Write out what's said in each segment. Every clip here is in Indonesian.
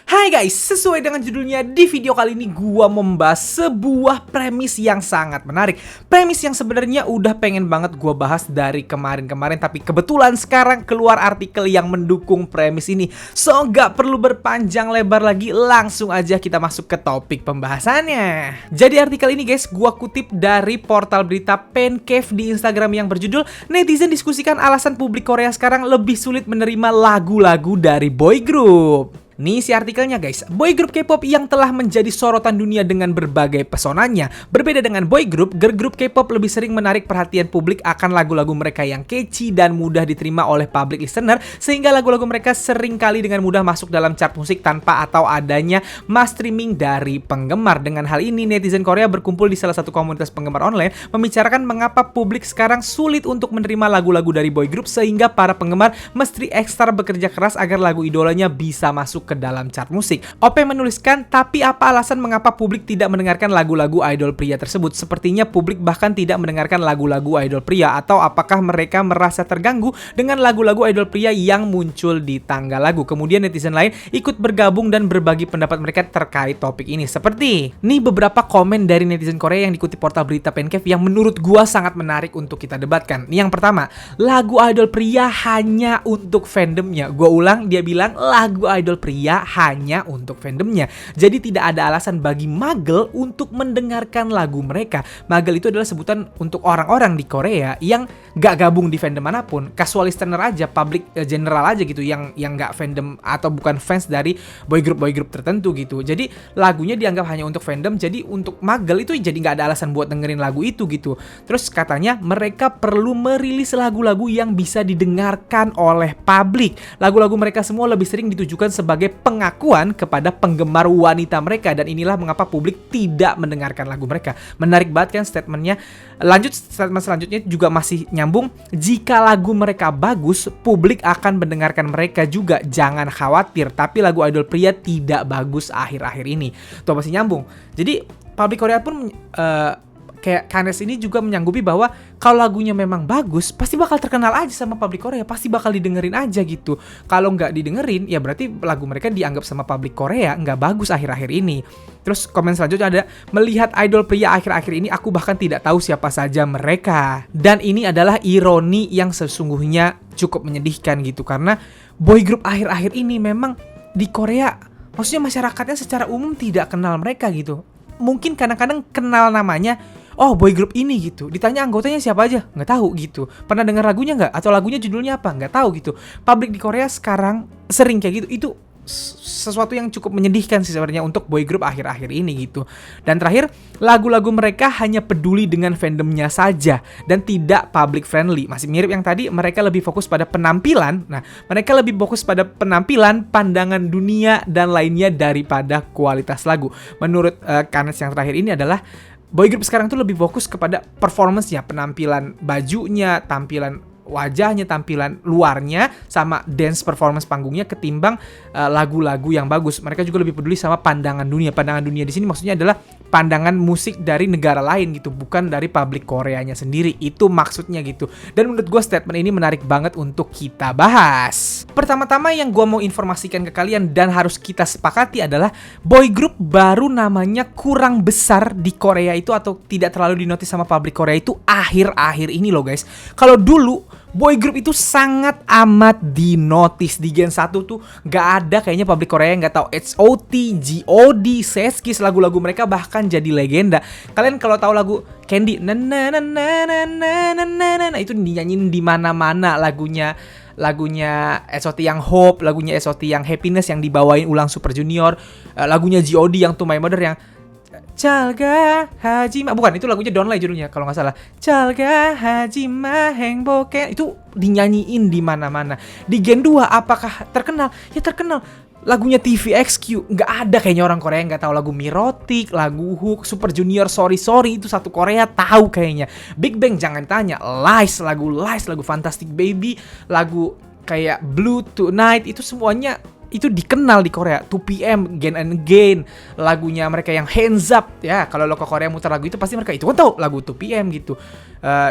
Hai guys, sesuai dengan judulnya, di video kali ini gua membahas sebuah premis yang sangat menarik. Premis yang sebenarnya udah pengen banget gua bahas dari kemarin-kemarin, tapi kebetulan sekarang keluar artikel yang mendukung premis ini. So, gak perlu berpanjang lebar lagi, langsung aja kita masuk ke topik pembahasannya. Jadi artikel ini guys, gua kutip dari portal berita Pencave di Instagram yang berjudul "Netizen diskusikan alasan publik Korea sekarang lebih sulit menerima lagu-lagu dari boy group". Nih si artikelnya guys, boy group K-pop yang telah menjadi sorotan dunia dengan berbagai pesonanya. Berbeda dengan boy group, girl group K-pop lebih sering menarik perhatian publik akan lagu-lagu mereka yang catchy dan mudah diterima oleh public listener, sehingga lagu-lagu mereka sering kali dengan mudah masuk dalam chart musik tanpa atau adanya mass streaming dari penggemar. Dengan hal ini, netizen Korea berkumpul di salah satu komunitas penggemar online membicarakan mengapa publik sekarang sulit untuk menerima lagu-lagu dari boy group, sehingga para penggemar mesti ekstra bekerja keras agar lagu idolanya bisa masuk ke dalam chart musik. OP menuliskan, tapi apa alasan mengapa publik tidak mendengarkan lagu-lagu idol pria tersebut? Sepertinya publik bahkan tidak mendengarkan lagu-lagu idol pria, atau apakah mereka merasa terganggu dengan lagu-lagu idol pria yang muncul di tanggal lagu? Kemudian netizen lain ikut bergabung dan berbagi pendapat mereka terkait topik ini. Seperti nih beberapa komen dari netizen Korea yang dikutip portal berita Pencave yang menurut gua sangat menarik untuk kita debatkan. Yang pertama, lagu idol pria hanya untuk fandomnya. Gua ulang, dia bilang lagu idol pria hanya untuk fandomnya. Jadi tidak ada alasan bagi magel untuk mendengarkan lagu mereka. Magel itu adalah sebutan untuk orang-orang di Korea yang gak gabung di fandom manapun, casual listener aja, public general aja gitu, yang gak fandom atau bukan fans dari boy group tertentu gitu. Jadi lagunya dianggap hanya untuk fandom. Jadi untuk magel itu jadi gak ada alasan buat dengerin lagu itu gitu. Terus katanya mereka perlu merilis lagu-lagu yang bisa didengarkan oleh publik. Lagu-lagu mereka semua lebih sering ditujukan sebagai pengakuan kepada penggemar wanita mereka, dan inilah mengapa publik tidak mendengarkan lagu mereka. Menarik banget kan statementnya. Lanjut, statement selanjutnya juga masih nyambung. Jika lagu mereka bagus, publik akan mendengarkan mereka juga, jangan khawatir. Tapi lagu idol pria tidak bagus akhir-akhir ini. Tuh masih nyambung. Jadi publik Korea pun kayak Kanes ini juga menyanggupi bahwa kalau lagunya memang bagus, pasti bakal terkenal aja sama publik Korea, pasti bakal didengerin aja gitu. Kalau nggak didengerin, ya berarti lagu mereka dianggap sama publik Korea nggak bagus akhir-akhir ini. Terus komen selanjutnya ada, melihat idol pria akhir-akhir ini, aku bahkan tidak tahu siapa saja mereka. Dan ini adalah ironi yang sesungguhnya cukup menyedihkan gitu, karena boy group akhir-akhir ini memang di Korea, maksudnya masyarakatnya secara umum tidak kenal mereka gitu. Mungkin kadang-kadang kenal namanya, oh boy group ini gitu. Ditanya anggotanya siapa aja, nggak tahu gitu. Pernah dengar lagunya nggak? Atau lagunya judulnya apa? Nggak tahu gitu. Publik di Korea sekarang sering kayak gitu. Itu sesuatu yang cukup menyedihkan sih sebenarnya untuk boy group akhir-akhir ini gitu. Dan terakhir, lagu-lagu mereka hanya peduli dengan fandomnya saja dan tidak public friendly. Masih mirip yang tadi, mereka lebih fokus pada penampilan. Nah, mereka lebih fokus pada penampilan, pandangan dunia, dan lainnya daripada kualitas lagu. Menurut Kanes yang terakhir ini adalah boy group sekarang tuh lebih fokus kepada performance-nya, penampilan bajunya, tampilan wajahnya, tampilan luarnya, sama dance performance panggungnya ketimbang lagu-lagu yang bagus. Mereka juga lebih peduli sama pandangan dunia. Pandangan dunia di sini maksudnya adalah pandangan musik dari negara lain gitu, bukan dari publik Koreanya sendiri. Itu maksudnya gitu. Dan menurut gue statement ini menarik banget untuk kita bahas. Pertama-tama yang gue mau informasikan ke kalian dan harus kita sepakati adalah boy group baru namanya kurang besar di Korea itu, atau tidak terlalu dinotis sama publik Korea itu akhir-akhir ini loh guys. Kalau dulu boy group itu sangat amat dinotis. Di Gen 1 tuh gak ada kayaknya publik Korea yang gak tahu HOT, GOD, Seskis. Lagu-lagu mereka bahkan jadi legenda. Kalian kalau tahu lagu Candy, itu dinyanyiin di mana-mana lagunya SOT yang Hope, lagunya SOT yang Happiness yang dibawain ulang Super Junior, lagunya GOD yang To My Mother yang Jalga Hajima, bukan, itu lagunya Donlay judulnya kalau nggak salah. Jalga Hajima Hengboke, itu dinyanyiin di mana-mana. Di Gen 2 apakah terkenal? Ya terkenal. Lagunya TVXQ, nggak ada kayaknya orang Korea yang nggak tahu lagu Mirotic, lagu Hook, Super Junior Sorry Sorry, itu satu Korea tahu kayaknya. Big Bang jangan tanya, Lies, lagu Fantastic Baby, lagu kayak Blue Tonight, itu semuanya itu dikenal di Korea. 2PM, Gain and Gain, lagunya mereka yang Hands Up ya. Kalau lo ke Korea muter lagu itu pasti mereka itu kan tahu lagu 2PM gitu.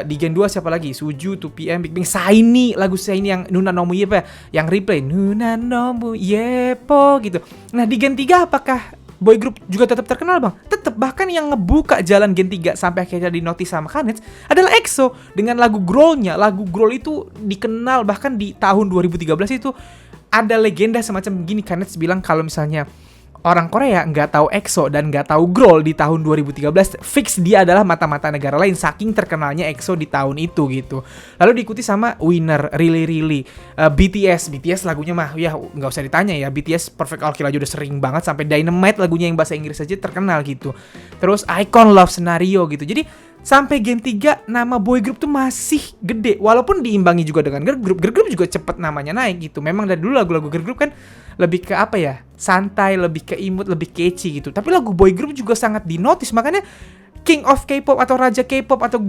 Di Gen 2 siapa lagi? Suju, 2PM, Big Bang, Shiny, lagu Shiny yang Nuna Nomu Yepo yang replay Nuna Nomu Yepo gitu. Nah, di Gen 3 apakah boy group juga tetap terkenal bang? Tetap, bahkan yang ngebuka jalan Gen 3 sampai akhirnya dinotis sama Kanets adalah EXO dengan lagu Growl-nya. Lagu Growl itu dikenal bahkan di tahun 2013 itu ada legenda semacam gini. Kanets bilang kalau misalnya orang Korea nggak tahu EXO dan nggak tahu Growl di tahun 2013, fix dia adalah mata-mata negara lain saking terkenalnya EXO di tahun itu gitu. Lalu diikuti sama Winner, Really Really, BTS lagunya mah ya nggak usah ditanya ya. BTS Perfect All Kill aja udah sering banget, sampai Dynamite lagunya yang bahasa Inggris aja terkenal gitu. Terus Icon, Love Scenario gitu. Jadi sampai Gen 3 nama boy group tuh masih gede, walaupun diimbangi juga dengan girl group. Girl group juga cepet namanya naik gitu. Memang dari dulu lagu-lagu girl group kan lebih ke apa ya, santai, lebih ke imut, lebih catchy gitu. Tapi lagu boy group juga sangat dinotis. Makanya King of K-pop atau Raja K-pop atau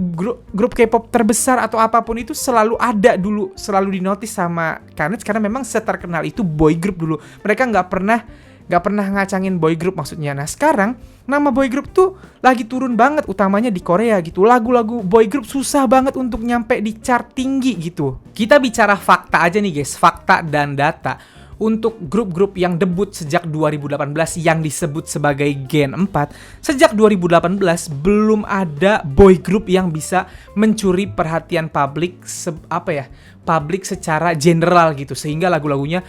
grup K-pop terbesar atau apapun itu selalu ada dulu, selalu dinotis sama Kanets karena memang seterkenal itu boy group dulu. Mereka nggak pernah ngacangin boy group maksudnya. Nah sekarang nama boy group tuh lagi turun banget, utamanya di Korea gitu. Lagu-lagu boy group susah banget untuk nyampe di chart tinggi gitu. Kita bicara fakta aja nih guys, fakta dan data. Untuk grup-grup yang debut sejak 2018 yang disebut sebagai Gen 4, sejak 2018 belum ada boy group yang bisa mencuri perhatian publik publik secara general gitu, sehingga lagu-lagunya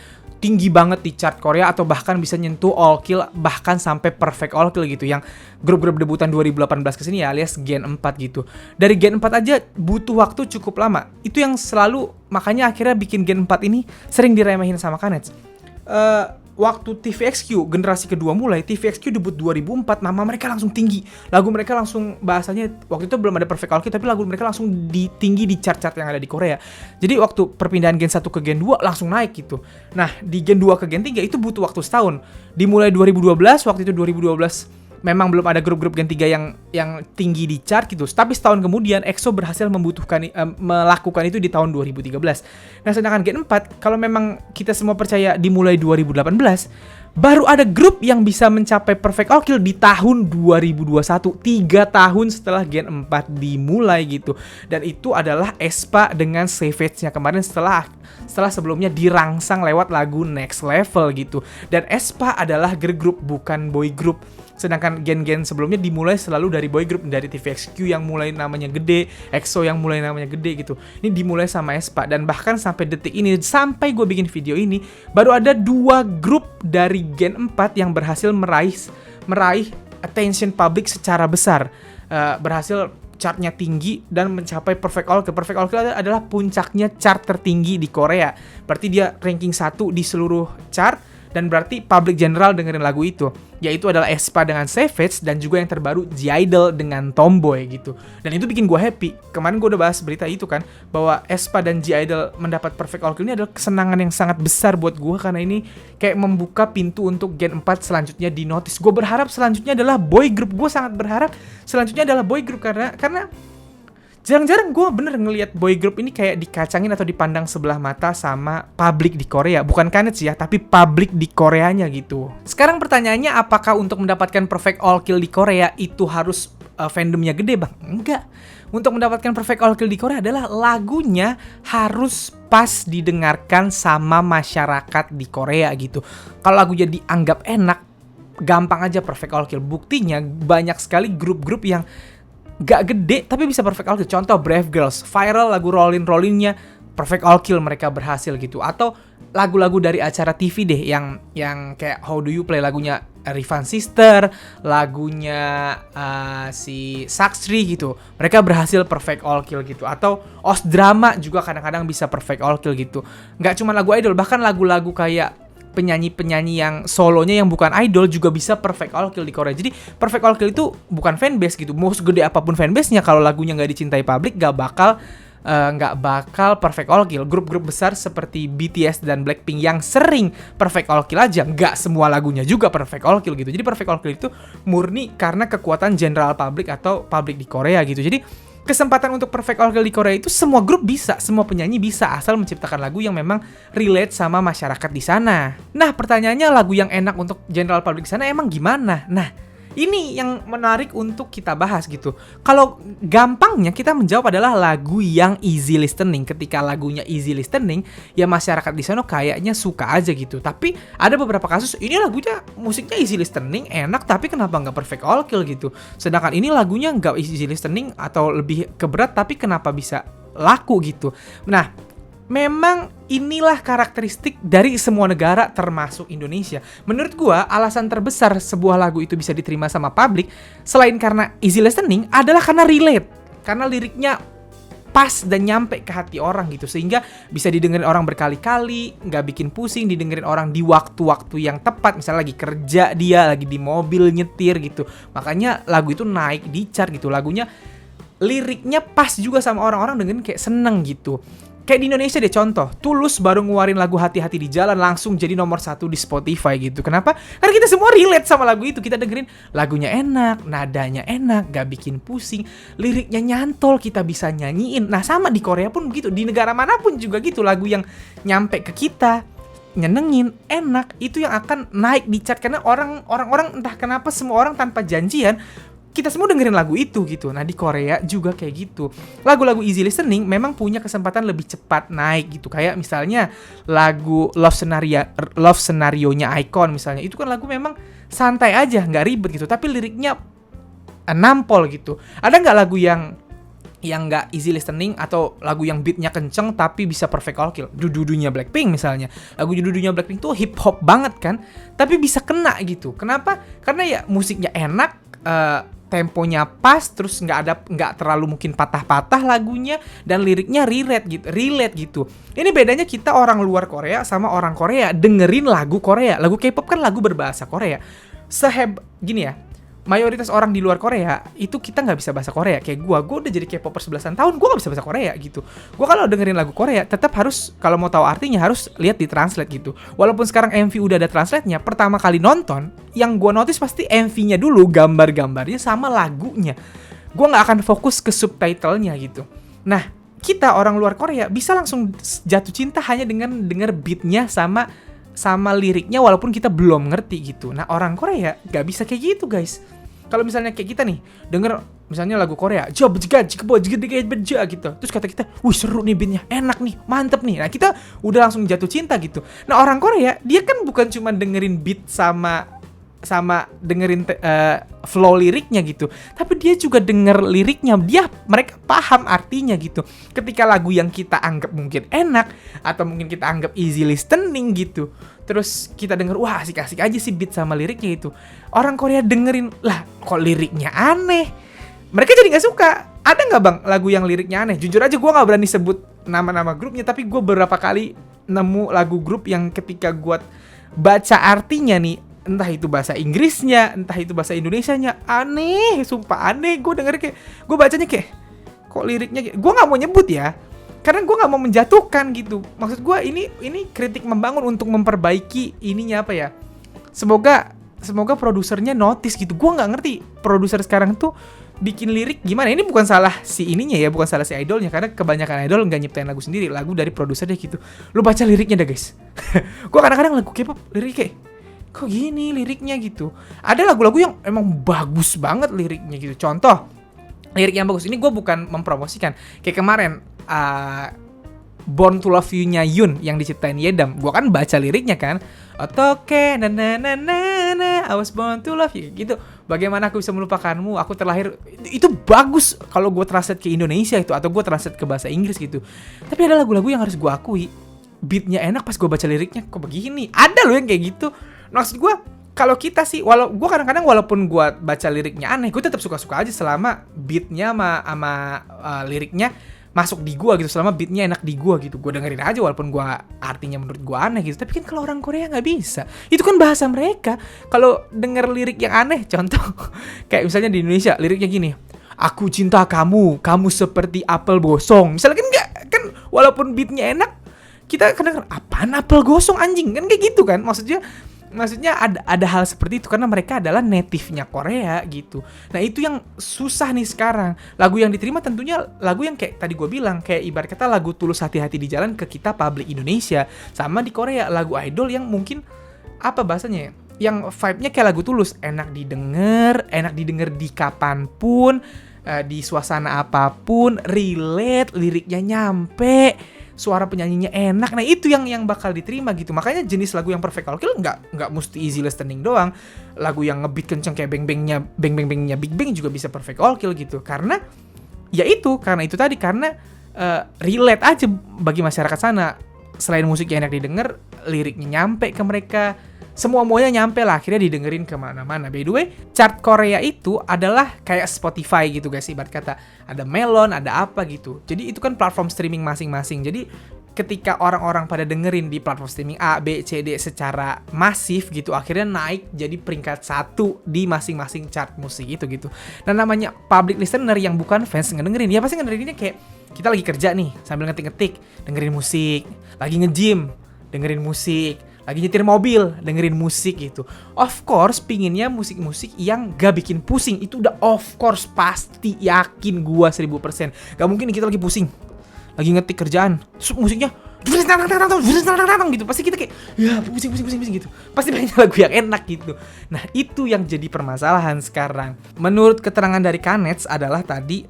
tinggi banget di chart Korea atau bahkan bisa nyentuh all kill, bahkan sampai perfect all kill gitu, yang grup-grup debutan 2018 kesini ya alias Gen 4 gitu. Dari Gen 4 aja butuh waktu cukup lama. Itu yang selalu makanya akhirnya bikin Gen 4 ini sering diremehin sama Kanets. Waktu TVXQ generasi kedua mulai, TVXQ debut 2004, nama mereka langsung tinggi. Lagu mereka langsung, bahasanya waktu itu belum ada Perfect All Kill, tapi lagu mereka langsung tinggi di chart-chart yang ada di Korea. Jadi waktu perpindahan Gen 1 ke Gen 2 langsung naik gitu. Nah, di Gen 2 ke Gen 3 itu butuh waktu setahun. Dimulai 2012, waktu itu 2012 memang belum ada grup-grup Gen 3 yang tinggi di chart gitu. Tapi setahun kemudian EXO berhasil melakukan itu di tahun 2013. Nah, sedangkan Gen 4 kalau memang kita semua percaya dimulai 2018, baru ada grup yang bisa mencapai Perfect All Kill di tahun 2021, 3 tahun setelah Gen 4 dimulai gitu. Dan itu adalah aespa dengan Savage-nya kemarin setelah sebelumnya dirangsang lewat lagu Next Level gitu. Dan aespa adalah girl group bukan boy group. Sedangkan gen-gen sebelumnya dimulai selalu dari boy group, dari TVXQ yang mulai namanya gede, EXO yang mulai namanya gede gitu. Ini dimulai sama aespa, dan bahkan sampai detik ini, sampai gue bikin video ini, baru ada 2 grup dari Gen 4 yang berhasil meraih attention public secara besar. Berhasil chartnya tinggi dan mencapai Perfect All Kill. Perfect All Kill adalah puncaknya chart tertinggi di Korea. Berarti dia ranking 1 di seluruh chart. Dan berarti public general dengerin lagu itu, yaitu adalah aespa dengan Savage dan juga yang terbaru G-Idol dengan Tomboy gitu. Dan itu bikin gue happy. Kemarin gue udah bahas berita itu kan, bahwa aespa dan G-Idol mendapat Perfect All Kill ini adalah kesenangan yang sangat besar buat gue, karena ini kayak membuka pintu untuk Gen 4 selanjutnya di notice. Gue berharap selanjutnya adalah boy group. Gue sangat berharap selanjutnya adalah boy group karena jarang-jarang gue bener ngelihat boy group ini kayak dikacangin atau dipandang sebelah mata sama publik di Korea. Bukan Kanets ya, tapi publik di Koreanya gitu. Sekarang pertanyaannya, apakah untuk mendapatkan Perfect All Kill di Korea itu harus fandomnya gede bang? Enggak. Untuk mendapatkan Perfect All Kill di Korea adalah lagunya harus pas didengarkan sama masyarakat di Korea gitu. Kalau lagunya dianggap enak, gampang aja Perfect All Kill. Buktinya banyak sekali grup-grup yang gak gede tapi bisa Perfect All Kill. Contoh Brave Girls, viral lagu Rollin'-nya, Perfect All Kill mereka berhasil gitu. Atau lagu-lagu dari acara TV deh yang kayak How Do You Play, lagunya Rivan Sister, lagunya si Saksri gitu. Mereka berhasil Perfect All Kill gitu. Atau Os Drama juga kadang-kadang bisa Perfect All Kill gitu. Gak cuma lagu idol, bahkan lagu-lagu kayak penyanyi-penyanyi yang solonya yang bukan idol juga bisa Perfect All Kill di Korea. Jadi Perfect All Kill itu bukan fanbase gitu. Mau segede apapun fanbase-nya, kalau lagunya nggak dicintai publik, nggak bakal Perfect All Kill. Grup-grup besar seperti BTS dan Blackpink yang sering Perfect All Kill aja, nggak semua lagunya juga Perfect All Kill gitu. Jadi Perfect All Kill itu murni karena kekuatan general public atau publik di Korea gitu. Jadi kesempatan untuk perfect orchel di Korea itu semua grup bisa, semua penyanyi bisa, asal menciptakan lagu yang memang relate sama masyarakat di sana. Nah, pertanyaannya lagu yang enak untuk general public di sana emang gimana? Nah, ini yang menarik untuk kita bahas gitu. Kalau gampangnya kita menjawab adalah lagu yang easy listening. Ketika lagunya easy listening, ya masyarakat di sana kayaknya suka aja gitu. Tapi ada beberapa kasus, ini lagunya musiknya easy listening, enak, tapi kenapa nggak perfect all kill gitu. Sedangkan ini lagunya nggak easy listening atau lebih ke berat, tapi kenapa bisa laku gitu. Nah, memang inilah karakteristik dari semua negara termasuk Indonesia. Menurut gua, alasan terbesar sebuah lagu itu bisa diterima sama publik selain karena easy listening adalah karena relate. Karena liriknya pas dan nyampe ke hati orang gitu, sehingga bisa didengerin orang berkali-kali, nggak bikin pusing, didengerin orang di waktu-waktu yang tepat, misalnya lagi kerja dia, lagi di mobil nyetir gitu. Makanya lagu itu naik di chart gitu. Lagunya, liriknya pas juga sama orang-orang dengerin kayak seneng gitu. Kayak di Indonesia deh contoh, Tulus baru ngeluarin lagu Hati-Hati di Jalan langsung jadi nomor 1 di Spotify gitu. Kenapa? Karena kita semua relate sama lagu itu. Kita dengerin lagunya enak, nadanya enak, gak bikin pusing, liriknya nyantol, kita bisa nyanyiin. Nah sama di Korea pun begitu, di negara manapun juga gitu. Lagu yang nyampe ke kita, nyenengin, enak, itu yang akan naik di chart. Karena orang-orang entah kenapa semua orang tanpa janjian, kita semua dengerin lagu itu gitu. Nah di Korea juga kayak gitu. Lagu-lagu easy listening memang punya kesempatan lebih cepat naik gitu. Kayak misalnya lagu Love Scenario-nya Icon misalnya. Itu kan lagu memang santai aja, nggak ribet gitu. Tapi liriknya nampol gitu. Ada nggak lagu yang nggak easy listening atau lagu yang beatnya kenceng tapi bisa perfect all kill? Dudunya Blackpink misalnya. Lagu Dudunya Blackpink tuh hip hop banget kan, tapi bisa kena gitu. Kenapa? Karena ya musiknya enak, temponya pas, terus nggak terlalu mungkin patah-patah lagunya, dan liriknya relate gitu. Ini bedanya kita orang luar Korea sama orang Korea dengerin lagu Korea. Lagu K-pop kan lagu berbahasa Korea. Gini ya, mayoritas orang di luar Korea itu kita nggak bisa bahasa Korea. Kayak gue udah jadi K-popers 11 tahun, gue nggak bisa bahasa Korea gitu. Gue kalau dengerin lagu Korea tetap harus, kalau mau tahu artinya harus lihat di translate gitu. Walaupun sekarang MV udah ada translate-nya, pertama kali nonton yang gue notice pasti MV-nya dulu, gambar-gambarnya sama lagunya. Gue nggak akan fokus ke subtitle-nya gitu. Nah, kita orang luar Korea bisa langsung jatuh cinta hanya dengan denger beat-nya sama liriknya walaupun kita belum ngerti gitu. Nah orang Korea gak bisa kayak gitu guys. Kalau misalnya kayak kita nih denger misalnya lagu Korea gitu, terus kata kita, wih seru nih beatnya, enak nih, mantep nih. Nah kita udah langsung jatuh cinta gitu. Nah orang Korea dia kan bukan cuma dengerin beat sama dengerin flow liriknya gitu, tapi dia juga denger liriknya, mereka paham artinya gitu. Ketika lagu yang kita anggap mungkin enak atau mungkin kita anggap easy listening gitu, terus kita denger, wah asik-asik aja sih beat sama liriknya itu, orang Korea dengerin, lah kok liriknya aneh, mereka jadi nggak suka. Ada nggak bang lagu yang liriknya aneh? Jujur aja gue nggak berani sebut nama-nama grupnya, tapi gue beberapa kali nemu lagu grup yang ketika gue baca artinya nih, entah itu bahasa Inggrisnya, entah itu bahasa Indonesianya, aneh, sumpah aneh. Gue denger kayak, gue bacanya kayak, kok liriknya kayak, gue nggak mau nyebut ya, karena gue nggak mau menjatuhkan gitu. Maksud gue ini kritik membangun untuk memperbaiki ininya apa ya. Semoga produsernya notice gitu. Gue nggak ngerti produser sekarang tuh bikin lirik gimana. Ini bukan salah si ininya ya, bukan salah si idolnya, karena kebanyakan idol nggak nyiptain lagu sendiri, lagu dari produsernya gitu. Lu baca liriknya dah guys. Gue kadang-kadang lagu K-pop lirik kayak, kok gini liriknya gitu. Ada lagu-lagu yang emang bagus banget liriknya gitu. Contoh lirik yang bagus, ini gue bukan mempromosikan. Kayak kemarin Born to Love You-nya Yoon yang diciptain Yedam, gue kan baca liriknya kan, otoke na na na na na, I was born to love you gitu. Bagaimana aku bisa melupakanmu, aku terlahir. Itu bagus kalau gue translate ke Indonesia itu, atau gue translate ke bahasa Inggris gitu. Tapi ada lagu-lagu yang harus gue akui beatnya enak, pas gue baca liriknya kok begini. Ada loh yang kayak gitu. Maksud gue, kalau kita sih, gue kadang-kadang walaupun gue baca liriknya aneh, gue tetap suka-suka aja selama beatnya sama liriknya masuk di gue gitu, selama beatnya enak di gue gitu. Gue dengerin aja walaupun gue artinya menurut gue aneh gitu. Tapi kan kalau orang Korea nggak bisa, itu kan bahasa mereka. Kalau denger lirik yang aneh, contoh kayak misalnya di Indonesia liriknya gini, aku cinta kamu, kamu seperti apel gosong. Misalnya kan nggak, kan walaupun beatnya enak, kita kadang apaan apel gosong anjing, kan kayak gitu kan. Maksudnya Maksudnya ada hal seperti itu karena mereka adalah native-nya Korea gitu. Nah itu yang susah nih sekarang. Lagu yang diterima tentunya lagu yang kayak tadi gue bilang, kayak ibarat kata lagu Tulus Hati-Hati di Jalan ke kita public Indonesia. Sama di Korea lagu idol yang mungkin apa bahasanya ya, yang vibe-nya kayak lagu Tulus, enak didengar di kapanpun, di suasana apapun, relate, liriknya nyampe, suara penyanyinya enak. Nah itu yang bakal diterima gitu. Makanya jenis lagu yang Perfect All Kill nggak mesti easy listening doang. Lagu yang ngebeat kenceng kayak beng-bengnya Big Bang juga bisa Perfect All Kill gitu. Karena karena itu tadi, karena relate aja bagi masyarakat sana. Selain musiknya enak didengar, liriknya nyampe ke mereka, semua-muanya nyampe lah, akhirnya didengerin kemana-mana. By the way, chart Korea itu adalah kayak Spotify gitu guys, ibarat kata ada Melon, ada apa gitu. Jadi itu kan platform streaming masing-masing. Jadi ketika orang-orang pada dengerin di platform streaming A, B, C, D secara masif gitu, akhirnya naik jadi peringkat 1 di masing-masing chart musik itu gitu. Dan namanya public listener yang bukan fans ngedengerin, ya pasti ngedengerinnya kayak kita lagi kerja nih sambil ngetik-ngetik, dengerin musik, lagi nge-gym, dengerin musik, lagi nyetir mobil, dengerin musik gitu. Of course, pinginnya musik-musik yang gak bikin pusing. Itu udah of course, pasti, yakin gua 1000%. Gak mungkin kita lagi pusing, lagi ngetik kerjaan, musiknya gitu. Pasti kita kayak, ya pusing gitu. Pasti banyak lagu yang enak gitu. Nah itu yang jadi permasalahan sekarang. Menurut keterangan dari Kanets adalah tadi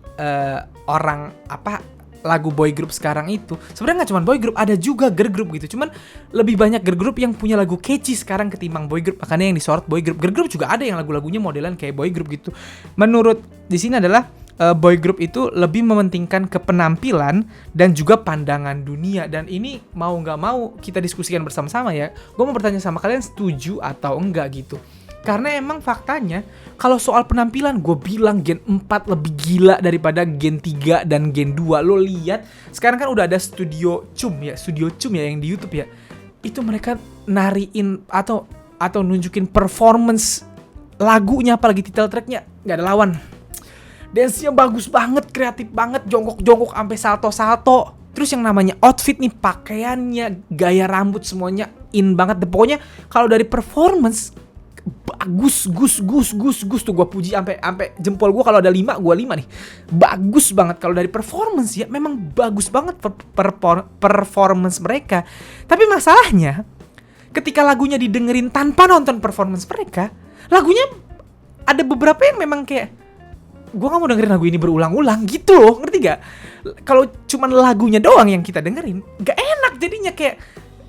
lagu boy group sekarang itu sebenarnya nggak cuma boy group, ada juga girl group gitu. Cuman lebih banyak girl group yang punya lagu catchy sekarang ketimbang boy group, makanya yang disorot boy group. Girl group juga ada yang lagu-lagunya modelan kayak boy group gitu. Menurut di sini adalah boy group itu lebih mementingkan kepenampilan dan juga pandangan dunia. Dan ini mau nggak mau kita diskusikan bersama-sama ya. Gue mau bertanya sama kalian, setuju atau enggak gitu. Karena emang faktanya kalau soal penampilan gue bilang Gen 4 lebih gila daripada Gen 3 dan Gen 2. Lo lihat sekarang kan udah ada Studio Chum ya yang di YouTube ya. Itu mereka nariin atau nunjukin performance lagunya, apalagi title tracknya nggak ada lawan. Dance-nya bagus banget, kreatif banget, jongkok sampai salto. Terus yang namanya outfit nih, pakaiannya, gaya rambut semuanya in banget. Pokoknya kalau dari performance bagus tuh, gue puji sampai jempol gue, kalau ada 5 gue 5 nih. Bagus banget kalau dari performance ya, memang bagus banget performance mereka. Tapi masalahnya ketika lagunya didengerin tanpa nonton performance mereka, lagunya ada beberapa yang memang kayak gue gak mau dengerin lagu ini berulang-ulang gitu loh, ngerti gak? Kalau cuman lagunya doang yang kita dengerin, gak enak jadinya. Kayak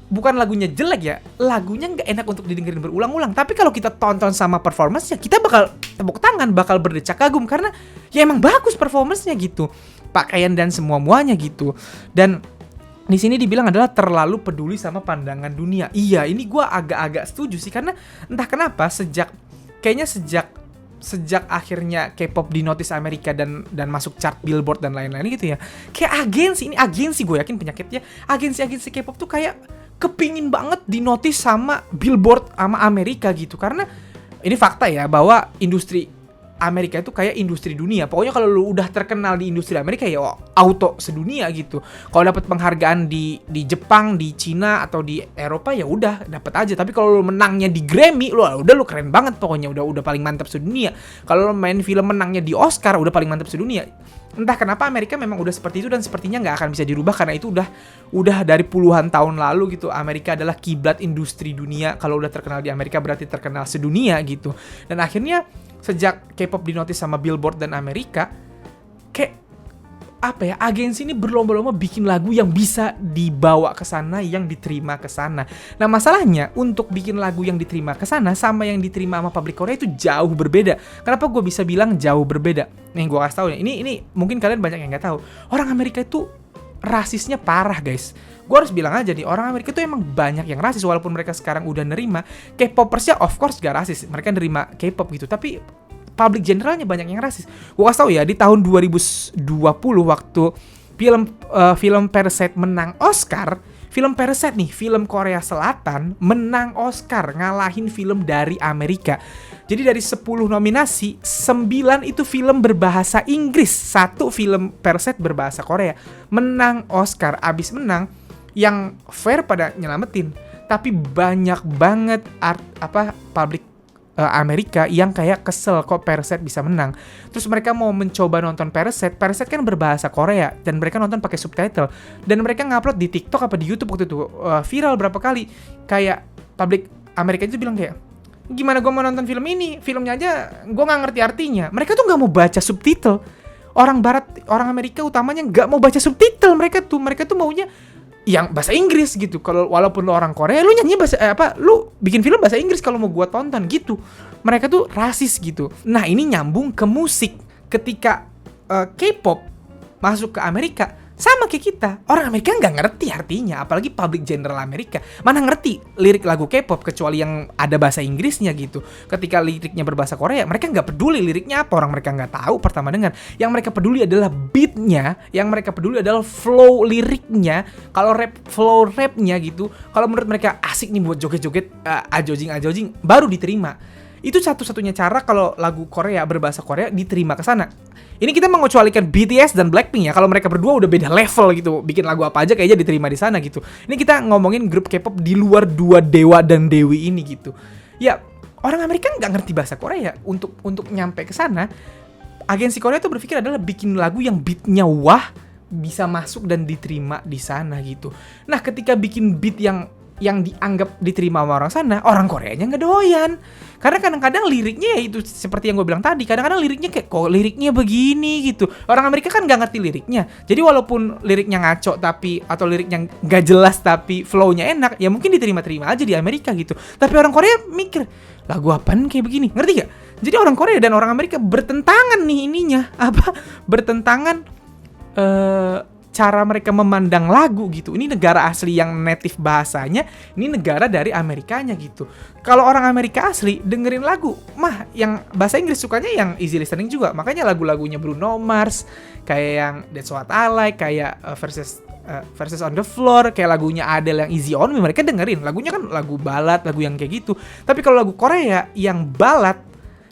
bukan lagunya jelek ya, lagunya nggak enak untuk didengerin berulang-ulang. Tapi kalau kita tonton sama performance-nya, kita bakal tepuk tangan, bakal berdecak kagum karena ya emang bagus performance-nya gitu, pakaian dan semua-muanya gitu. Dan di sini dibilang adalah terlalu peduli sama pandangan dunia. Iya, ini gue agak-agak setuju sih, karena entah kenapa sejak akhirnya K-pop di notice Amerika dan masuk chart Billboard dan lain-lain gitu ya, kayak agensi gue yakin penyakitnya agensi K-pop tuh kayak kepingin banget di notice sama Billboard sama Amerika gitu. Karena ini fakta ya, bahwa industri Amerika itu kayak industri dunia. Pokoknya kalau lu udah terkenal di industri Amerika ya auto sedunia gitu. Kalau dapat penghargaan di Jepang, di Cina atau di Eropa ya udah dapat aja. Tapi kalau lu menangnya di Grammy, lu keren banget pokoknya, udah paling mantap sedunia. Kalau lu main film menangnya di Oscar, udah paling mantap sedunia. Entah kenapa Amerika memang udah seperti itu, dan sepertinya nggak akan bisa dirubah karena itu udah dari puluhan tahun lalu gitu. Amerika adalah kiblat industri dunia. Kalau udah terkenal di Amerika berarti terkenal sedunia gitu. Dan akhirnya sejak K-pop dinotis sama Billboard dan Amerika, kayak agensi ini berlomba-lomba bikin lagu yang bisa dibawa ke sana, yang diterima ke sana. Nah masalahnya untuk bikin lagu yang diterima ke sana sama yang diterima sama publik Korea itu jauh berbeda. Kenapa gue bisa bilang jauh berbeda? Nih gue kasih tau ya, ini mungkin kalian banyak yang nggak tahu. Orang Amerika itu rasisnya parah guys. Gue harus bilang aja nih, orang Amerika itu emang banyak yang rasis. Walaupun mereka sekarang udah nerima K-popersnya, of course gak rasis, mereka nerima K-pop gitu. Tapi public generalnya banyak yang rasis. Gue kasih tau ya, di tahun 2020 waktu film Parasite menang Oscar, film Parasite nih, film Korea Selatan menang Oscar, ngalahin film dari Amerika. Jadi dari 10 nominasi, 9 itu film berbahasa Inggris, 1 film Parasite berbahasa Korea. Menang Oscar, abis menang yang fair pada nyelamatin. Tapi banyak banget publik Amerika yang kayak kesel kok Parasite bisa menang. Terus mereka mau mencoba nonton Parasite kan berbahasa Korea dan mereka nonton pakai subtitle dan mereka ngupload di TikTok apa di YouTube waktu itu viral berapa kali. Kayak publik Amerika itu bilang kayak, gimana gue mau nonton film ini? Filmnya aja gue nggak ngerti artinya. Mereka tuh nggak mau baca subtitle. Orang Barat, orang Amerika utamanya nggak mau baca subtitle. Mereka tuh maunya yang bahasa Inggris gitu. Kalau walaupun lu orang Korea, lu nyanyi bahasa lu bikin film bahasa Inggris kalau mau gua tonton gitu. Mereka tuh rasis gitu. Nah, ini nyambung ke musik. Ketika K-pop masuk ke Amerika, sama kayak kita. Orang Amerika nggak ngerti artinya, apalagi public general Amerika. Mana ngerti lirik lagu K-pop kecuali yang ada bahasa Inggrisnya gitu. Ketika liriknya berbahasa Korea, mereka nggak peduli liriknya apa, orang mereka nggak tahu pertama dengar. Yang mereka peduli adalah beatnya, yang mereka peduli adalah flow liriknya. Kalau rap, flow rapnya gitu. Kalau menurut mereka asik nih buat joget-joget, ajojing, baru diterima. Itu satu-satunya cara kalau lagu Korea berbahasa Korea diterima ke sana. Ini kita mengecualikan BTS dan Blackpink ya. Kalau mereka berdua udah beda level gitu. Bikin lagu apa aja kayaknya diterima di sana gitu. Ini kita ngomongin grup K-pop di luar dua dewa dan dewi ini gitu. Ya, orang Amerika nggak ngerti bahasa Korea. Untuk nyampe ke sana, agensi Korea tuh berpikir adalah bikin lagu yang beatnya wah, bisa masuk dan diterima di sana gitu. Nah, ketika bikin beat yang dianggap diterima sama orang sana, orang Koreanya nggak doyan. Karena kadang-kadang liriknya ya itu seperti yang gue bilang tadi, kadang-kadang liriknya kayak kok liriknya begini gitu. Orang Amerika kan nggak ngerti liriknya, jadi walaupun liriknya ngaco atau liriknya nggak jelas tapi flow-nya enak, ya mungkin diterima-terima aja di Amerika gitu. Tapi orang Korea mikir, lagu apaan kayak begini, ngerti gak? Jadi orang Korea dan orang Amerika bertentangan nih ininya, bertentangan cara mereka memandang lagu gitu. Ini negara asli yang native bahasanya, ini negara dari Amerikanya gitu. Kalau orang Amerika asli dengerin lagu, mah yang bahasa Inggris sukanya yang easy listening juga. Makanya lagu-lagunya Bruno Mars, kayak yang That's What I Like, kayak Verses on the Floor, kayak lagunya Adele yang Easy on Me, mereka dengerin. Lagunya kan lagu balad, lagu yang kayak gitu. Tapi kalau lagu Korea yang balad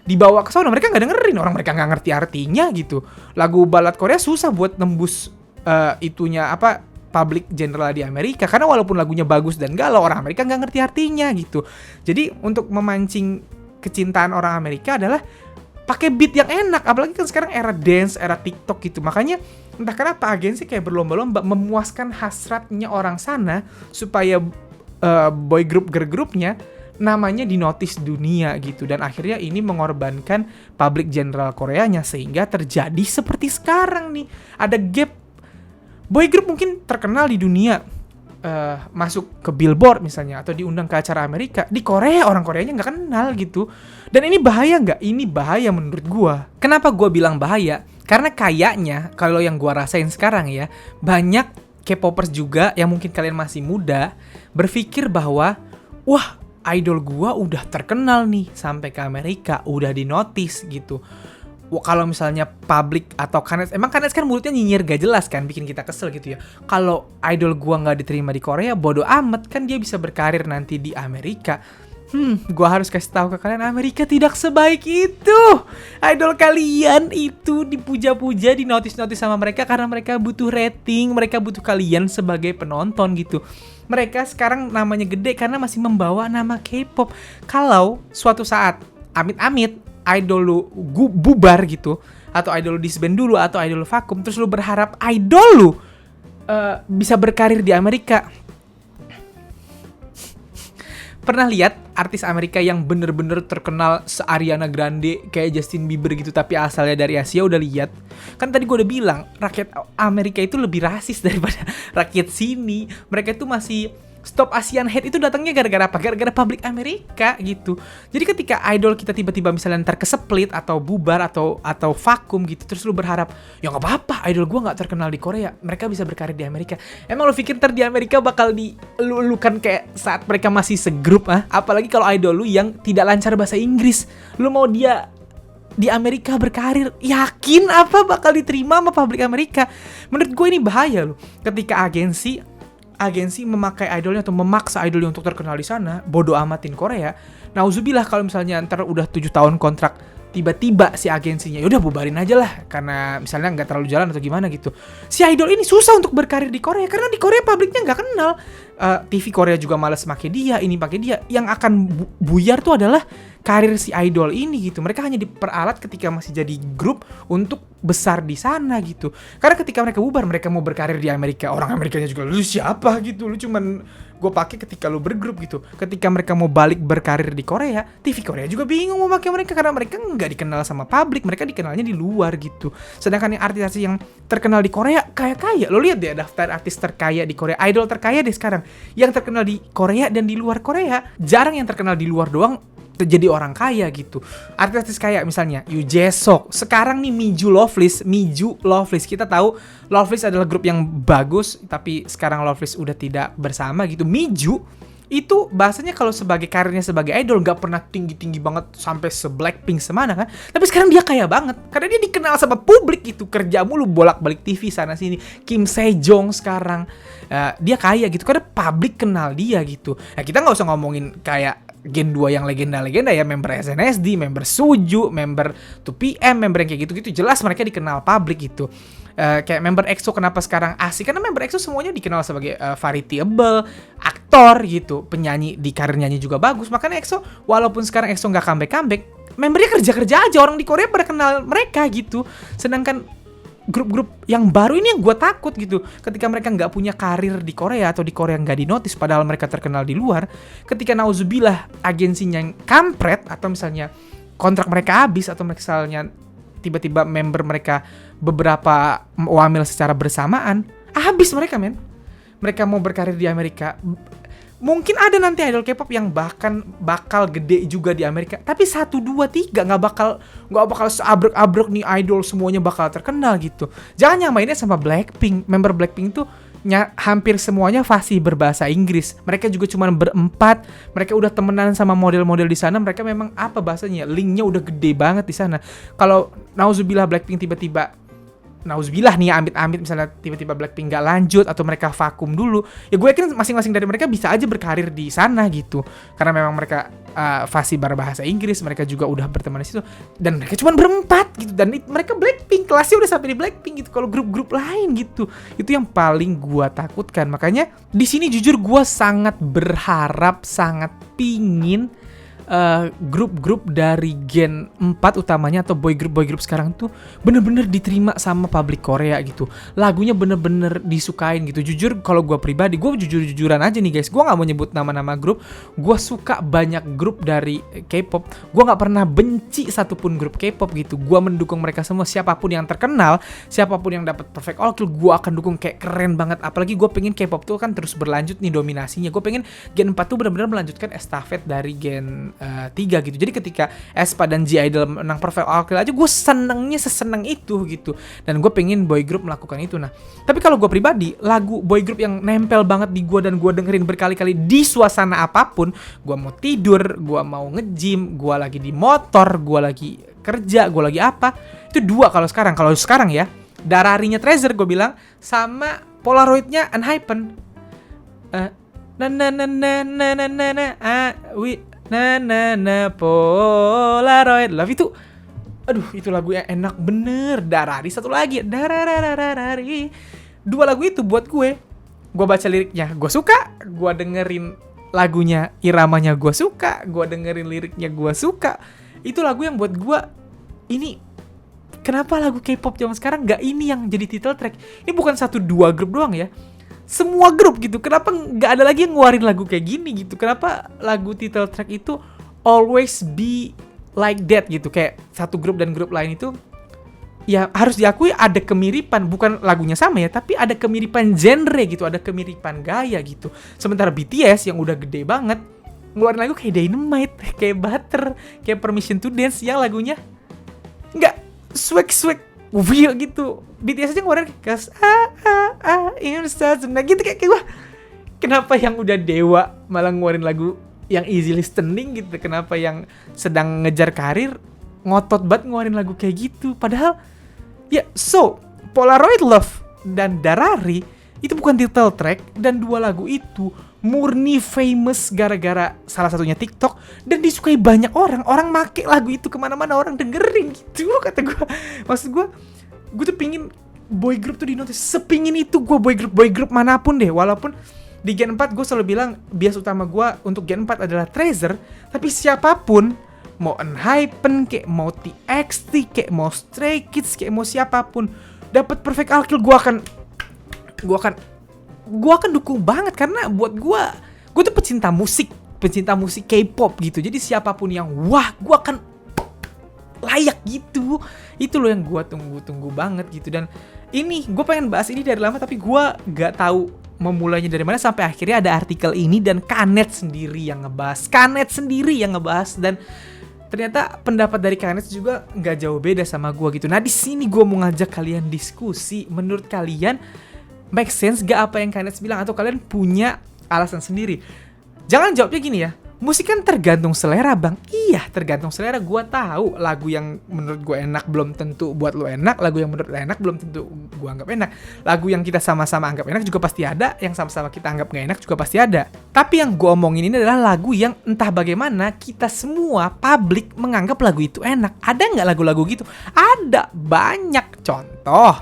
dibawa ke sana, mereka nggak dengerin. Orang mereka nggak ngerti artinya gitu. Lagu balad Korea susah buat nembus public general di Amerika, karena walaupun lagunya bagus dan galau, orang Amerika nggak ngerti artinya gitu. Jadi untuk memancing kecintaan orang Amerika adalah pakai beat yang enak, apalagi kan sekarang era dance, era TikTok gitu. Makanya entah kenapa agensi kayak berlomba-lomba memuaskan hasratnya orang sana supaya boy group girl groupnya namanya dinotis dunia gitu. Dan akhirnya ini mengorbankan public general Koreanya sehingga terjadi seperti sekarang nih. Ada gap. Boy group mungkin terkenal di dunia, masuk ke Billboard misalnya, atau diundang ke acara Amerika. Di Korea, orang Koreanya nggak kenal gitu. Dan ini bahaya nggak? Ini bahaya menurut gua. Kenapa gua bilang bahaya? Karena kayaknya, kalau yang gua rasain sekarang ya, banyak K-popers juga yang mungkin kalian masih muda, berpikir bahwa, wah, idol gua udah terkenal nih, sampai ke Amerika, udah dinotis gitu. Kalau misalnya publik atau Kanes, emang Kanes kan mulutnya nyinyir gak jelas kan, bikin kita kesel gitu ya. Kalau idol gua nggak diterima di Korea, bodo amat, kan dia bisa berkarir nanti di Amerika. Gua harus kasih tahu ke kalian, Amerika tidak sebaik itu. Idol kalian itu dipuja-puja, dinotis-notis sama mereka karena mereka butuh rating, mereka butuh kalian sebagai penonton gitu. Mereka sekarang namanya gede karena masih membawa nama K-pop. Kalau suatu saat amit-amit idol lu bubar gitu, atau idol lu disband dulu, atau idol lu vakum, terus lu berharap idol lu bisa berkarir di Amerika. Pernah lihat artis Amerika yang bener-bener terkenal se-Ariana Grande kayak Justin Bieber gitu, tapi asalnya dari Asia? Udah lihat? Kan tadi gue udah bilang, rakyat Amerika itu lebih rasis daripada rakyat sini. Mereka itu masih stop Asian hate itu datangnya gara-gara apa? Gara-gara publik Amerika gitu. Jadi ketika idol kita tiba-tiba misalnya ntar keseplit atau bubar atau vakum gitu, terus lu berharap, ya nggak apa-apa, idol gua nggak terkenal di Korea, mereka bisa berkarir di Amerika. Emang lu pikir ntar di Amerika bakal lu kan kayak saat mereka masih segrup Apalagi kalau idol lu yang tidak lancar bahasa Inggris, lu mau dia di Amerika berkarir, yakin apa bakal diterima sama publik Amerika? Menurut gue ini bahaya loh. Ketika agensi memakai idolnya atau memaksa idolnya untuk terkenal di sana, bodo amatin Korea. Nauzubillah kalau misalnya ntar udah 7 tahun kontrak tiba-tiba si agensinya ya udah bubarin aja lah karena misalnya nggak terlalu jalan atau gimana gitu. Si idol ini susah untuk berkarir di Korea karena di Korea publiknya nggak kenal. TV Korea juga malas pakai dia, ini pakai dia. Yang akan buyar tuh adalah karir si idol ini gitu. Mereka hanya diperalat ketika masih jadi grup untuk besar di sana gitu. Karena ketika mereka bubar, mereka mau berkarir di Amerika, orang Amerikanya juga lu siapa gitu, lu cuman gue pakai ketika lu bergrup gitu. Ketika mereka mau balik berkarir di Korea, TV Korea juga bingung mau pakai mereka karena mereka nggak dikenal sama publik, mereka dikenalnya di luar gitu. Sedangkan yang artis-artis yang terkenal di Korea kaya-kaya, lo lihat deh daftar artis terkaya di Korea, idol terkaya deh sekarang, yang terkenal di Korea dan di luar Korea, jarang yang terkenal di luar doang jadi orang kaya gitu. Artis-artis kaya misalnya Yoo Jae-suk, sekarang nih Miju Loveless. Kita tahu Loveless adalah grup yang bagus, tapi sekarang Loveless udah tidak bersama gitu. Miju itu bahasanya kalau sebagai karirnya sebagai idol nggak pernah tinggi-tinggi banget sampai se-Blackpink semana kan. Tapi sekarang dia kaya banget karena dia dikenal sama publik gitu. Kerja mulu bolak-balik TV sana sini. Kim Sejong sekarang dia kaya gitu karena publik kenal dia gitu. Nah, kita nggak usah ngomongin kayak Gen 2 yang legenda-legenda ya, member SNSD, member Suju, member 2PM, member yang kayak gitu-gitu, jelas mereka dikenal publik gitu. Kayak member EXO kenapa sekarang asik? Karena member EXO semuanya dikenal sebagai variable, aktor gitu, penyanyi di karir nyanyi juga bagus. Makanya EXO, walaupun sekarang EXO nggak comeback, membernya kerja-kerja aja, orang di Korea pada kenal mereka gitu. Sedangkan grup-grup yang baru ini yang gue takut gitu, ketika mereka nggak punya karir di Korea atau di Korea nggak dinotis padahal mereka terkenal di luar, ketika nauzubillah agensinya yang kampret atau misalnya kontrak mereka habis atau misalnya tiba-tiba member mereka beberapa wamil secara bersamaan, habis mereka mereka mau berkarir di Amerika. Mungkin ada nanti idol K-pop yang bahkan bakal gede juga di Amerika. Tapi 1, 2, 3 nggak bakal seabrek-abrek nih idol semuanya bakal terkenal gitu. Jangan nyamainnya sama Blackpink. Member Blackpink tuh hampir semuanya fasih berbahasa Inggris. Mereka juga cuma berempat. Mereka udah temenan sama model-model di sana. Mereka memang apa bahasanya? Linknya udah gede banget di sana. Kalau nauzubillah Blackpink tiba-tiba nauzubillah nih amit-amit misalnya tiba-tiba Blackpink nggak lanjut atau mereka vakum dulu, ya gue yakin masing-masing dari mereka bisa aja berkarir di sana gitu karena memang mereka fasih berbahasa Inggris, mereka juga udah berteman di situ dan mereka cuma berempat gitu dan mereka Blackpink kelasnya udah sampai di Blackpink gitu. Kalau grup-grup lain gitu, itu yang paling gue takutkan. Makanya di sini jujur gue sangat berharap, sangat pingin grup-grup dari Gen 4 utamanya atau boy group sekarang tuh bener-bener diterima sama publik Korea gitu. Lagunya bener-bener disukain gitu. Jujur kalau gue pribadi, gue jujur-jujuran aja nih guys, gue gak mau nyebut nama-nama grup. Gue suka banyak grup dari K-pop. Gue gak pernah benci satupun grup K-pop gitu. Gue mendukung mereka semua, siapapun yang terkenal, siapapun yang dapat perfect all kill, gue akan dukung, kayak keren banget. Apalagi gue pengen K-pop tuh kan terus berlanjut nih dominasinya. Gue pengen Gen 4 tuh bener-bener melanjutkan estafet dari Gen 3 gitu. Jadi ketika aespa dan G-Idol menang perfect all kill aja, gue senengnya seseneng itu gitu. Dan gue pengen boy group melakukan itu. Nah, tapi kalau gue pribadi, lagu boy group yang nempel banget di gue dan gue dengerin berkali-kali di suasana apapun, gue mau tidur, gue mau nge-gym, gue lagi di motor, gue lagi kerja, gue lagi apa, itu 2 kalau sekarang. Kalau sekarang ya, Dararinya Treasure gue bilang, sama Polaroidnya Unhypen. Polaroid Love itu, aduh itu lagu yang enak bener. Darari satu lagi, Dararararari. 2 lagu itu buat gue baca liriknya gue suka, gue dengerin lagunya iramanya gue suka, gue dengerin liriknya gue suka. Itu lagu yang buat gue, ini kenapa lagu K-pop zaman sekarang gak ini yang jadi title track? Ini bukan 1-2 grup doang ya, semua grup gitu. Kenapa nggak ada lagi yang ngeluarin lagu kayak gini gitu? Kenapa lagu title track itu always be like that gitu? Kayak satu grup dan grup lain itu ya harus diakui ada kemiripan, bukan lagunya sama ya, tapi ada kemiripan genre gitu, ada kemiripan gaya gitu. Sementara BTS yang udah gede banget ngeluarin lagu kayak Dynamite, kayak Butter, kayak Permission to Dance yang lagunya nggak swag weird gitu. BTS aja ngeluarin kas nah gitu kayak wah, kenapa yang udah dewa malah ngeluarin lagu yang easy listening gitu? Kenapa yang sedang ngejar karir ngotot banget ngeluarin lagu kayak gitu? Padahal ya, so Polaroid Love dan Darari itu bukan title track, dan 2 lagu itu murni famous gara-gara salah satunya TikTok dan disukai banyak orang make lagu itu kemana-mana, orang dengerin gitu kata gue. Maksud gue tuh pingin boy group tuh dinotis, sepingin itu gue boy group manapun deh. Walaupun di Gen 4 gue selalu bilang bias utama gue untuk Gen 4 adalah Treasure, tapi siapapun, mau Enhypen kayak mau TXT kayak mau Stray Kids kayak mau siapapun dapat Perfect Alkyl, gue akan dukung banget. Karena buat gue tuh pecinta musik K-pop gitu. Jadi siapapun yang gue akan layak gitu. Itu loh yang gue tunggu banget gitu. Dan ini gue pengen bahas ini dari lama, tapi gue gak tahu memulainya dari mana, sampai akhirnya ada artikel ini dan Kanet sendiri yang ngebahas. Dan ternyata pendapat dari Kanet juga nggak jauh beda sama gue gitu. Nah di sini gue mau ngajak kalian diskusi. Menurut kalian make sense gak apa yang Kanet bilang, atau kalian punya alasan sendiri? Jangan jawabnya gini ya, musik kan tergantung selera bang. Iya tergantung selera. Gue tahu lagu yang menurut gue enak belum tentu buat lo enak. Lagu yang menurut lo enak belum tentu gue anggap enak. Lagu yang kita sama-sama anggap enak juga pasti ada. Yang sama-sama kita anggap gak enak juga pasti ada. Tapi yang gue omongin ini adalah lagu yang entah bagaimana kita semua publik menganggap lagu itu enak. Ada gak lagu-lagu gitu? Ada, banyak. Contoh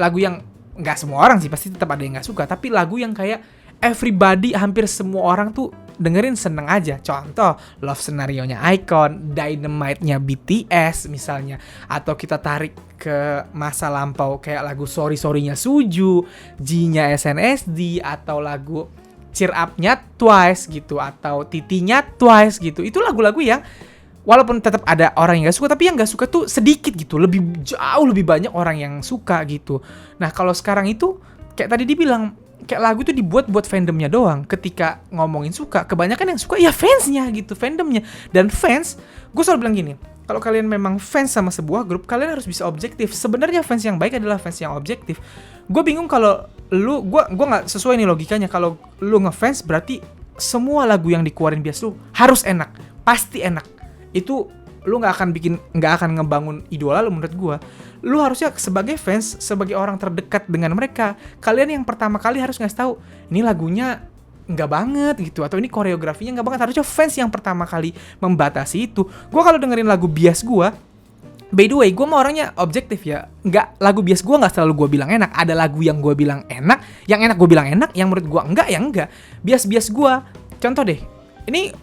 lagu yang gak semua orang sih, pasti tetap ada yang gak suka, tapi lagu yang kayak everybody, hampir semua orang tuh dengerin seneng aja. Contoh Love Scenario-nya iKON, Dynamite-nya BTS misalnya. Atau kita tarik ke masa lampau kayak lagu Sorry Sorry-nya Suju, G-nya SNSD, atau lagu Cheer Up-nya Twice gitu, atau Titi-nya Twice gitu. Itu lagu-lagu yang walaupun tetap ada orang yang gak suka, tapi yang gak suka tuh sedikit gitu. Jauh lebih banyak orang yang suka gitu. Nah kalau sekarang itu kayak tadi dibilang, kayak lagu itu dibuat buat fandomnya doang. Ketika ngomongin suka, kebanyakan yang suka ya fansnya gitu, fandomnya. Dan fans, gue selalu bilang gini, kalau kalian memang fans sama sebuah grup, kalian harus bisa objektif. Sebenarnya fans yang baik adalah fans yang objektif. Gue bingung kalau gue nggak sesuai nih logikanya. Kalau lu ngefans berarti semua lagu yang dikeluarin bias lu harus enak, pasti enak. Itu lu nggak akan ngebangun idola lu. Menurut gue, lu harusnya sebagai fans, sebagai orang terdekat dengan mereka, kalian yang pertama kali harus ngasih tahu ini lagunya nggak banget gitu, atau ini koreografinya nggak banget. Harusnya fans yang pertama kali membatasi itu. Gue kalau dengerin lagu bias gue, by the way, gue mah orangnya objektif ya. Nggak, lagu bias gue nggak selalu gue bilang enak. Ada lagu yang gue bilang enak, yang enak gue bilang enak, yang menurut gue enggak, ya enggak. Bias gue, contoh deh, ini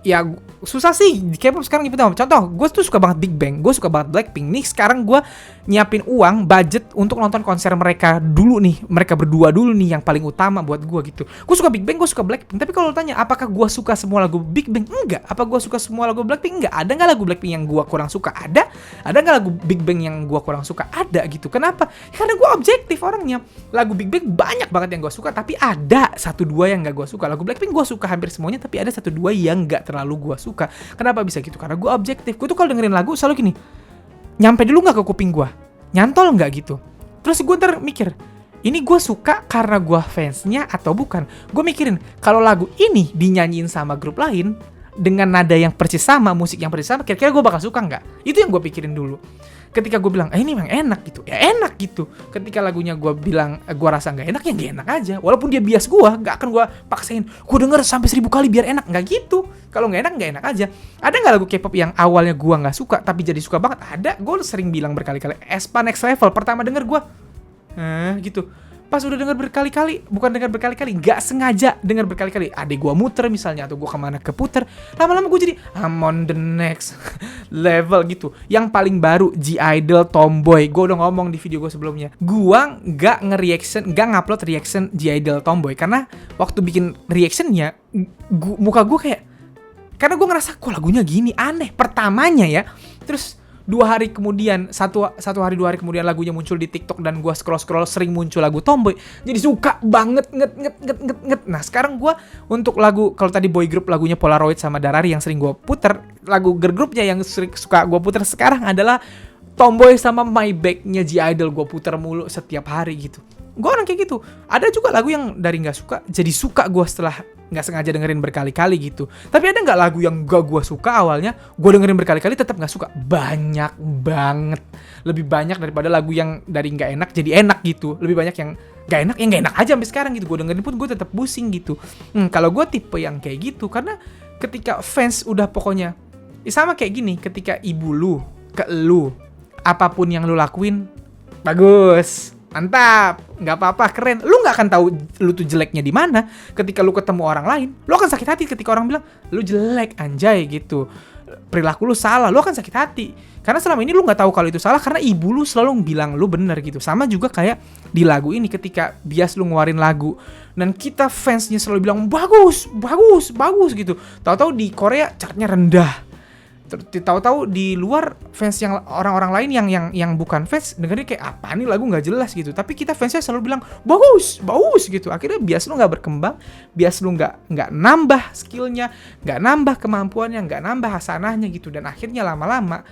ya susah sih di K-pop sekarang gitu. Contoh, gue tuh suka banget Big Bang, gue suka banget Blackpink. Nih sekarang gue nyiapin uang, budget untuk nonton konser mereka dulu nih. Mereka berdua dulu nih yang paling utama buat gue gitu. Gue suka Big Bang, gue suka Blackpink. Tapi kalau tanya apakah gue suka semua lagu Big Bang? Enggak. Apa gue suka semua lagu Blackpink? Enggak. Ada gak lagu Blackpink yang gue kurang suka? Ada. Ada gak lagu Big Bang yang gue kurang suka? Ada gitu. Kenapa? Karena gue objektif orangnya. Lagu Big Bang banyak banget yang gue suka, tapi ada 1-2 yang gak gue suka. Lagu Blackpink gue suka hampir semuanya, tapi ada 1-2 yang gak terlalu gue suka. Kenapa bisa gitu? Karena gue objektif. Gue tuh kalau dengerin lagu selalu gini, nyampe dulu gak ke kuping gue? Nyantol gak gitu? Terus gue ntar mikir, ini gue suka karena gue fansnya atau bukan? Gue mikirin, kalau lagu ini dinyanyiin sama grup lain dengan nada yang persis sama, musik yang persis sama, kira-kira gue bakal suka nggak? Itu yang gue pikirin dulu. Ketika gue bilang, ini memang enak gitu, ya enak gitu. Ketika lagunya gue bilang, gue rasa nggak enak, ya nggak enak aja. Walaupun dia bias gue, nggak akan gue paksain, gue denger sampai 1000 kali biar enak, nggak gitu. Kalau nggak enak aja. Ada nggak lagu K-pop yang awalnya gue nggak suka, tapi jadi suka banget? Ada, gue sering bilang berkali-kali. aespa Next Level, pertama denger gue, gitu. Pas udah denger berkali-kali, bukan denger berkali-kali, gak sengaja denger berkali-kali. Adek gue muter misalnya, atau gue kemana keputer, lama-lama gue jadi I'm on the next level gitu. Yang paling baru G-Idol Tomboy, gue udah ngomong di video gue sebelumnya, gue gak ngupload reaction G-Idol Tomboy, karena waktu bikin reactionnya, muka gue kayak, karena gue ngerasa kok lagunya gini, aneh pertamanya ya. Terus 2 hari kemudian, satu hari 2 hari kemudian lagunya muncul di TikTok dan gue scroll sering muncul lagu Tomboy, jadi suka banget nget. Nah sekarang gue untuk lagu, kalau tadi boy group lagunya Polaroid sama Darari yang sering gue puter, lagu girl groupnya yang sering suka gue puter sekarang adalah Tomboy sama My Bag-nya G-Idol, gue puter mulu setiap hari gitu. Gue orang kayak gitu. Ada juga lagu yang dari nggak suka jadi suka gue setelah nggak sengaja dengerin berkali-kali gitu. Tapi ada nggak lagu yang gak gue suka awalnya, gue dengerin berkali-kali tetap nggak suka? Banyak banget, lebih banyak daripada lagu yang dari nggak enak jadi enak gitu. Lebih banyak yang nggak enak, yang nggak enak aja sampai sekarang gitu. Gue dengerin pun gue tetap pusing gitu. Kalau gue tipe yang kayak gitu, karena ketika fans udah pokoknya sama kayak gini, ketika ibu lu ke lu, apapun yang lu lakuin bagus, mantap, nggak apa-apa, keren. Lu nggak akan tahu lu tuh jeleknya di mana. Ketika lu ketemu orang lain, lu akan sakit hati ketika orang bilang lu jelek, anjay gitu. Perilaku lu salah, lu akan sakit hati. Karena selama ini lu nggak tahu kalau itu salah karena ibu lu selalu bilang lu bener gitu. Sama juga kayak di lagu ini, ketika Bias lu ngeluarin lagu dan kita fansnya selalu bilang bagus, bagus, bagus gitu. Tahu-tahu di Korea chartnya rendah. Tahu-tahu di luar fans yang orang-orang lain yang bukan fans dengerin kayak apa nih lagu nggak jelas gitu, tapi kita fansnya selalu bilang bagus bagus gitu. Akhirnya Bias lu nggak berkembang, Bias lu nggak nambah skillnya, nggak nambah kemampuannya, nggak nambah hasanahnya gitu. Dan akhirnya lama-lama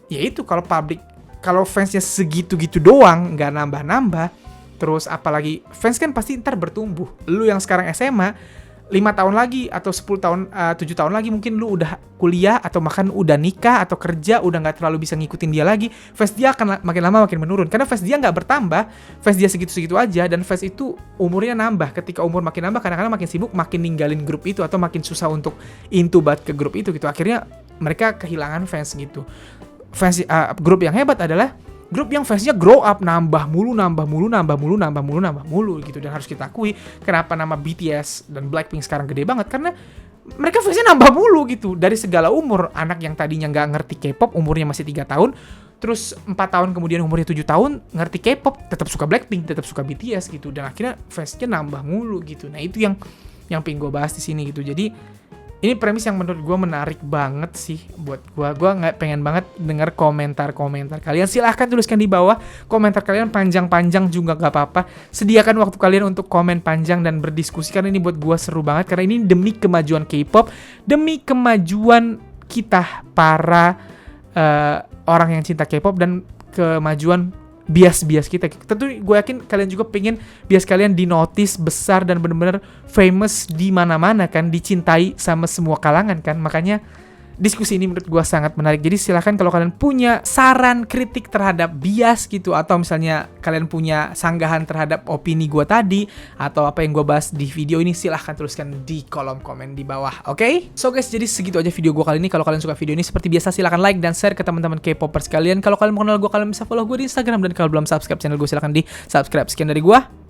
ya itu, kalau fansnya segitu-gitu doang nggak nambah-nambah, terus apalagi fans kan pasti ntar bertumbuh. Lu yang sekarang SMA 5 tahun lagi atau 10 tahun 7 tahun lagi mungkin lu udah kuliah atau bahkan udah nikah atau kerja, udah nggak terlalu bisa ngikutin dia lagi. Fans dia akan makin lama makin menurun karena fans dia nggak bertambah, fans dia segitu-segitu aja. Dan fans itu umurnya nambah. Ketika umur makin nambah, kadang-kadang makin sibuk, makin ninggalin grup itu atau makin susah untuk into banget ke grup itu gitu. Akhirnya mereka kehilangan fans gitu. Fans grup yang hebat adalah grup yang fansnya grow up, nambah mulu gitu. Dan harus kita akui kenapa nama BTS dan Blackpink sekarang gede banget, karena mereka fansnya nambah mulu gitu. Dari segala umur, anak yang tadinya nggak ngerti K-pop umurnya masih 3 tahun, terus 4 tahun kemudian umurnya 7 tahun ngerti K-pop, tetap suka Blackpink, tetap suka BTS gitu. Dan akhirnya fansnya nambah mulu gitu. Nah itu yang pengen gue bahas di sini gitu. Jadi ini premis yang menurut gue menarik banget sih buat gue. Gue nggak pengen banget denger komentar-komentar kalian. Silahkan tuliskan di bawah komentar kalian, panjang-panjang juga gak apa-apa. Sediakan waktu kalian untuk komen panjang dan berdiskusi, karena ini buat gue seru banget. Karena ini demi kemajuan K-pop, demi kemajuan kita para orang yang cinta K-pop, dan kemajuan bias-bias kita. Tentu gue yakin kalian juga pengen bias kalian dinotis besar dan benar-benar famous di mana-mana kan, dicintai sama semua kalangan kan. Makanya diskusi ini menurut gue sangat menarik. Jadi silahkan kalau kalian punya saran, kritik terhadap bias gitu, atau misalnya kalian punya sanggahan terhadap opini gue tadi, atau apa yang gue bahas di video ini, silahkan tuliskan di kolom komen di bawah. Oke? So guys, jadi segitu aja video gue kali ini. Kalau kalian suka video ini, seperti biasa silahkan like dan share ke teman-teman K-popers kalian. Kalau kalian mau kenal gue, kalian bisa follow gue di Instagram. Dan kalau belum subscribe channel gue, silahkan di subscribe. Sekian dari gue.